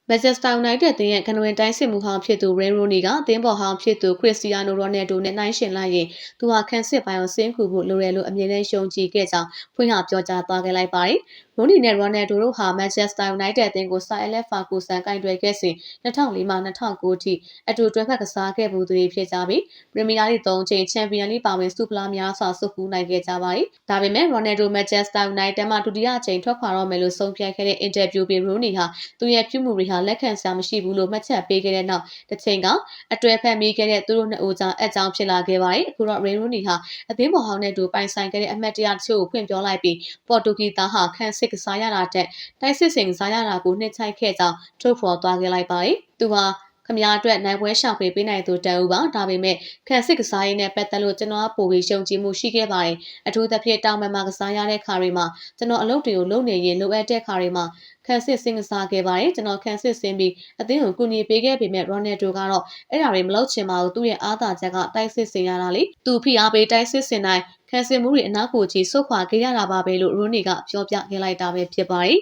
Manchester United အသင်းရဲ့ကနဝင်တိုင်းစစ်မှုဟောင်းဖြစ်သူ Wayne Rooney ကအသင်းပေါ်ဟောင်းဖြစ်သူ Cristiano Ronaldo နဲ့နှိုင်းယှဉ်လိုက်ရင်သူဟာခံစစ်ပိုင်းအောင်ဆင်းကူဖို့လိုတယ်လို့အမြဲတမ်းယုံကြည်ခဲ့ကြောင်းဖွင့်ဟပြောကြားသွားခဲ့လိုက်ပါတယ်။ Rooney နဲ့ Ronaldo တို့ဟာ Manchester United အသင်းကို Sir Alex Ferguson ကင်တွယ်ခဲ့စဉ်2004မှ2009အထိအတူတွဲဖက်ကစားခဲ့မှုသူတွေဖြစ်ကြပြီး Premier League 3 ကြိမ် Champions League ပါဝင်ဆုဖလားများစွာဆုပ်ဖူးနိုင်ခဲ့ကြပါတယ်။ဒါပေမဲ့ Ronaldo Manchester United မှဒုတိယအကြိမ်ထွက်ခွာတော့မယ်လို့ဆုံးဖြတ်ခဲ့တဲ့ interview ပြီး Rooney ဟာသူရဲ့ပြုမှုတွေဟာလက်ခံစရာမရှိဘူးလို့မှတ်ချက်ပေးခဲ့တဲ့နောက်တစ်ချိန်ကအတွဲဖက်မိခဲ့တဲ့သူတို့နှစ်ဦးကြားအကြောင်းဖြစ်လာခဲ့ပါတယ်။အခုတော့ Wayne Rooney ဟာအသင်းပေါ်ဟောင်းနဲ့တူပိုင်ဆိုင်ခဲ့တဲ့အမှတ်တရတချို့ကိုဖွင့်ပြောလိုက်ပြီးပေါ်တူဂီသားဟာခံစစ်ကစားရတာတက်တိုက်စစ်စင်ကစားရတာကိုနှစ်ချိုက်ခဲ့ကြောင်းထုတ်ဖော်သွားခဲ့လိုက်ပါတယ်။သူဟာခမရအတွက်နိုင်ပွဲရှာဖွေပေးနိုင်သူတအူပါဒါပေမဲ့ခံစစ်ကစားရေးနဲ့ပတ်သက်လို့ကျွန်တော်ပိုပြီးရှုံကြည်မှုရှိခဲ့ပါတယ်အထူးသဖြင့်တောင်ပံမှာကစားရတဲ့ခါတွေမှာကျွန်တော်အလုပ်တွေကိုလုပ်နေရင်လိုအပ်တဲ့ခါတွေမှာခံစစ်စင်ကစားခဲ့ပါတယ်ကျွန်တော်ခံစစ်စင်ပြီးအသင်းကိုကူညီပေးခဲ့ပေမဲ့ Ronaldo ကတော့အဲ့ဒါတွေမလုပ်ချင်ပါဘူးသူ့ရဲ့အားသာချက်ကတိုက်စစ်စင်ရတာလေသူဖိအားပေးတိုက်စစ်စင်တိုင်းခံစစ်မှုတွေအနောက်ကိုကြီးဆုတ်ခွာခဲ့ရတာပါပဲလို့ Rooney ကပြောပြခဲ့လိုက်တာပဲဖြစ်ပါတယ်